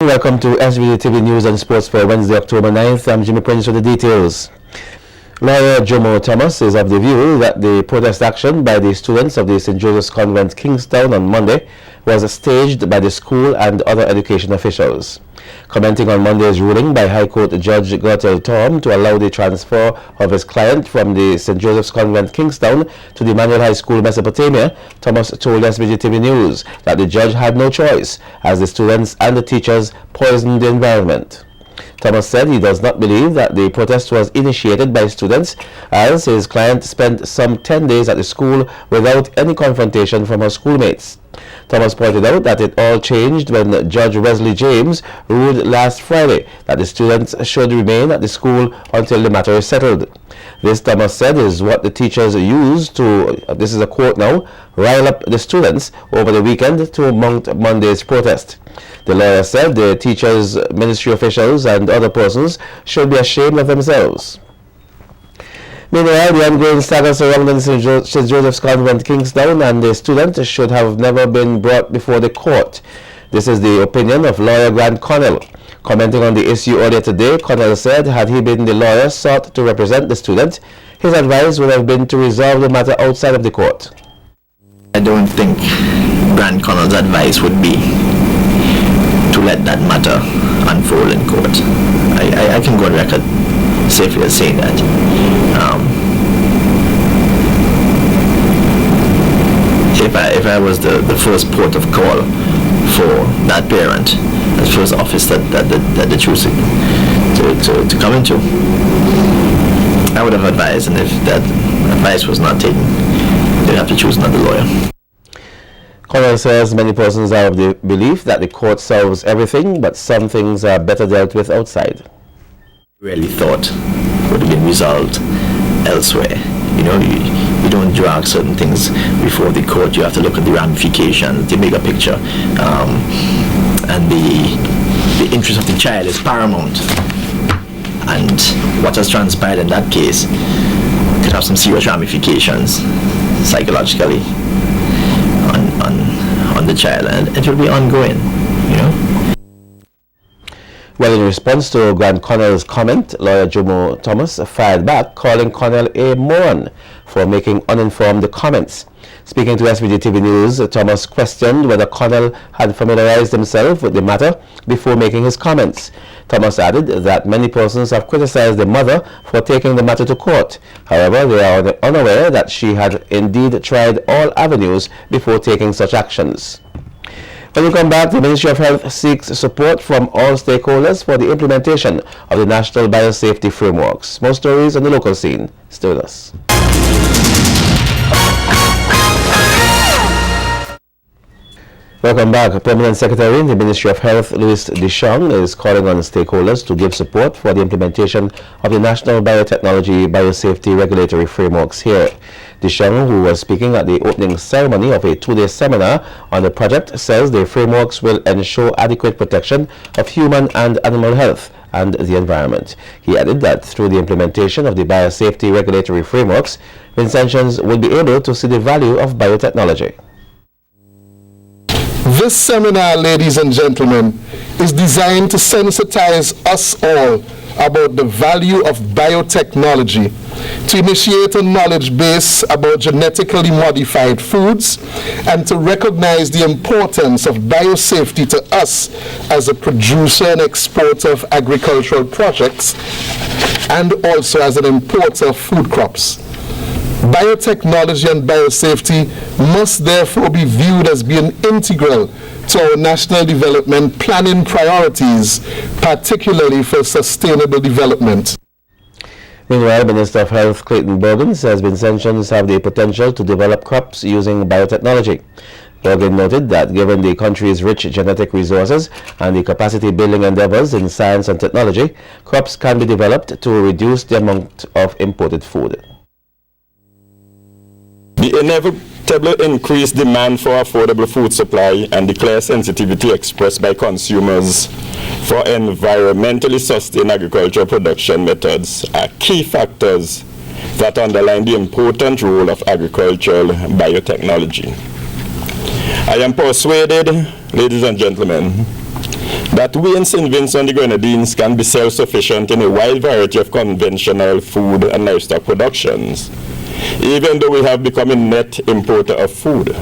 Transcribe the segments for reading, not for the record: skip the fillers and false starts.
Welcome to SVG-TV News and Sports for Wednesday, October 9th. I'm Jimmy Prince with the details. Lawyer Jomo Thomas is of the view that the protest action by the students of the St. Joseph's Convent, Kingstown on Monday was staged by the school and other education officials. Commenting on Monday's ruling by High Court Judge Gertel Torm to allow the transfer of his client from the St. Joseph's Convent, Kingstown to the Manual High School, Mesopotamia, Thomas told SVG-TV News that the judge had no choice as the students and the teachers poisoned the environment. Thomas said he does not believe that the protest was initiated by students, as his client spent some 10 days at the school without any confrontation from her schoolmates. Thomas pointed out that it all changed when Judge Wesley James ruled last Friday that the students should remain at the school until the matter is settled. This, Thomas said, is what the teachers used to, this is a quote now, rile up the students over the weekend to mount Monday's protest. The lawyer said the teachers, ministry officials and other persons should be ashamed of themselves. Meanwhile, the ongoing saga surrounding St. Joseph's Convent, Kingstown and the student should have never been brought before the court. This is the opinion of lawyer Grant Connell. Commenting on the issue earlier today, Connell said had he been the lawyer sought to represent the student, his advice would have been to resolve the matter outside of the court. I don't think Grant Connell's advice would be to let that matter unfold in court. I can go on record safely as saying that. If I was the first port of call for that parent, the first office that they choose to come into, I would have advised, and if that advice was not taken, they'd have to choose another lawyer. Connell says many persons are of the belief that the court solves everything, but some things are better dealt with outside. Really thought would have been resolved elsewhere. You know, you don't drag certain things before the court. You have to look at the ramifications, the bigger picture, and the interest of the child is paramount. And what has transpired in that case could have some serious ramifications psychologically on the child, and it will be ongoing, you know. Well, in response to Grant Connell's comment, lawyer Jomo Thomas fired back, calling Connell a moron for making uninformed comments. Speaking to SVG-TV News, Thomas questioned whether Connell had familiarized himself with the matter before making his comments. Thomas added that many persons have criticized the mother for taking the matter to court. However, they are unaware that she had indeed tried all avenues before taking such actions. When we come back, the Ministry of Health seeks support from all stakeholders for the implementation of the National Biosafety Frameworks. More stories on the local scene. Stay with us. Welcome back. Permanent Secretary in the Ministry of Health, Louis Deschamps, is calling on stakeholders to give support for the implementation of the National Biotechnology Biosafety Regulatory Frameworks here. Deschamps, who was speaking at the opening ceremony of a two-day seminar on the project, says the frameworks will ensure adequate protection of human and animal health and the environment. He added that through the implementation of the biosafety regulatory frameworks, Vincentians will be able to see the value of biotechnology. This seminar, ladies and gentlemen, is designed to sensitize us all about the value of biotechnology, to initiate a knowledge base about genetically modified foods, and to recognize the importance of biosafety to us as a producer and exporter of agricultural products, and also as an importer of food crops. Biotechnology and biosafety must therefore be viewed as being integral to our national development planning priorities, particularly for sustainable development. Meanwhile, Minister of Health Clayton Bergen says Vincentians have the potential to develop crops using biotechnology. Bergen noted that given the country's rich genetic resources and the capacity building endeavors in science and technology, crops can be developed to reduce the amount of imported food. The inevitable increased demand for affordable food supply and the clear sensitivity expressed by consumers for environmentally sustained agricultural production methods are key factors that underline the important role of agricultural biotechnology. I am persuaded, ladies and gentlemen, that we in St. Vincent and the Grenadines can be self-sufficient in a wide variety of conventional food and livestock productions, even though we have become a net importer of food.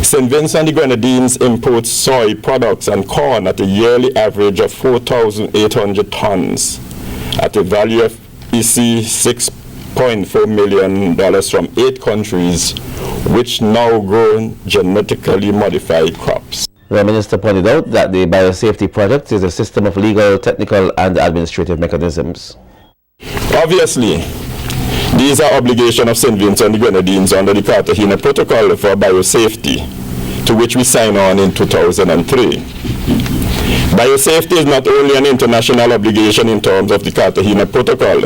St. Vincent and the Grenadines imports soy products and corn at a yearly average of 4,800 tons at a value of $6.4 million from 8 countries, which now grow genetically modified crops. The minister pointed out that the biosafety project is a system of legal, technical, and administrative mechanisms. Obviously, these are obligations of St. Vincent and the Grenadines under the Cartagena Protocol for Biosafety, to which we signed on in 2003. Biosafety is not only an international obligation in terms of the Cartagena Protocol,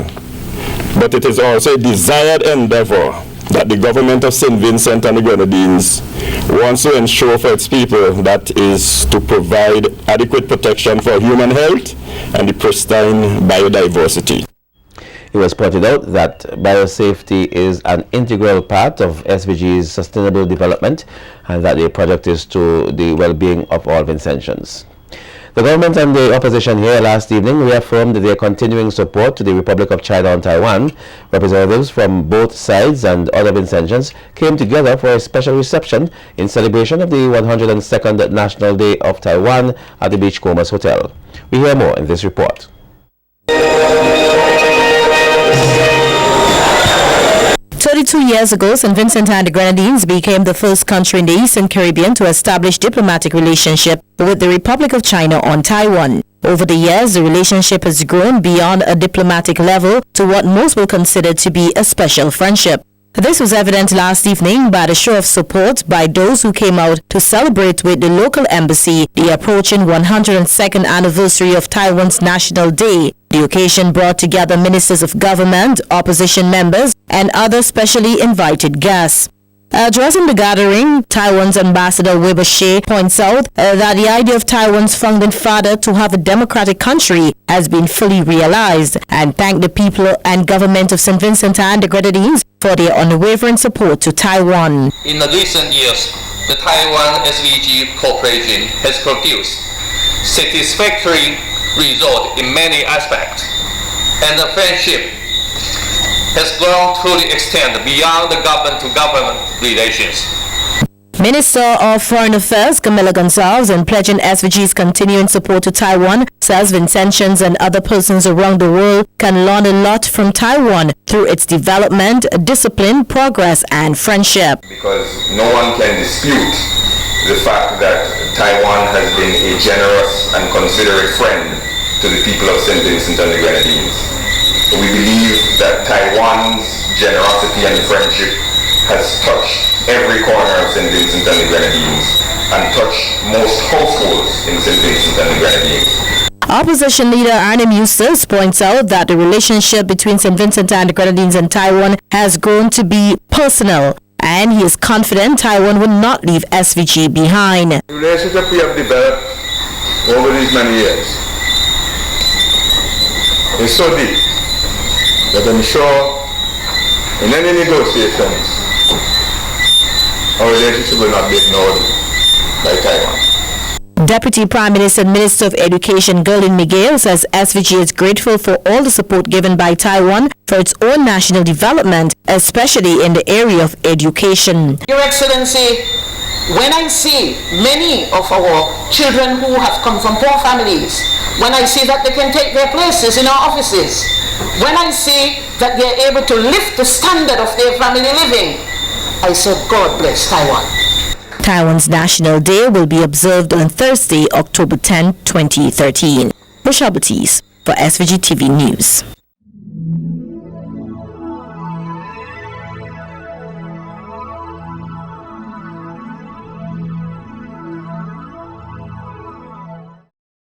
but it is also a desired endeavor that the government of St. Vincent and the Grenadines wants to ensure for its people, that is to provide adequate protection for human health and the pristine biodiversity. It was pointed out that biosafety is an integral part of SVG's sustainable development and that the project is to the well-being of all Vincentians. The government and the opposition here last evening reaffirmed their continuing support to the Republic of China on Taiwan. Representatives from both sides and other Vincentians came together for a special reception in celebration of the 102nd National Day of Taiwan at the Beachcombers Hotel. We hear more in this report. 32 years ago, St. Vincent and the Grenadines became the first country in the Eastern Caribbean to establish diplomatic relationship with the Republic of China on Taiwan. Over the years, the relationship has grown beyond a diplomatic level to what most will consider to be a special friendship. This was evident last evening by the show of support by those who came out to celebrate with the local embassy the approaching 102nd anniversary of Taiwan's National Day. The occasion brought together ministers of government, opposition members, and other specially invited guests. Addressing the gathering, Taiwan's Ambassador Weber Shea points out that the idea of Taiwan's founding father to have a democratic country has been fully realized, and thanked the people and government of St. Vincent and the Grenadines for their unwavering support to Taiwan. In the recent years, the Taiwan SVG cooperation has produced satisfactory results in many aspects, and the friendship has grown to the extent beyond the government-to-government relations. Minister of Foreign Affairs Camila Gonzalez, in pledging SVG's continuing support to Taiwan, says Vincentians and other persons around the world can learn a lot from Taiwan through its development, discipline, progress, and friendship. Because no one can dispute the fact that Taiwan has been a generous and considerate friend to the people of St. Vincent and the Grenadines. We believe that Taiwan's generosity and friendship has touched every corner of St. Vincent and the Grenadines and touched most households in St. Vincent and the Grenadines. Opposition leader Arnim Eustace points out that the relationship between St. Vincent and the Grenadines and Taiwan has grown to be personal, and he is confident Taiwan will not leave SVG behind. The relationship we have developed over these many years is so deep that I'm sure in any negotiations, our relationship will not be ignored by Taiwan. Deputy Prime Minister and Minister of Education Gerlin Miguel says SVG is grateful for all the support given by Taiwan for its own national development, especially in the area of education. Your Excellency, when I see many of our children who have come from poor families, when I see that they can take their places in our offices, when I see that they are able to lift the standard of their family living, I said, God bless Taiwan. Taiwan's National Day will be observed on Thursday, October 10, 2013. Michelle Batiste for SVG-TV News.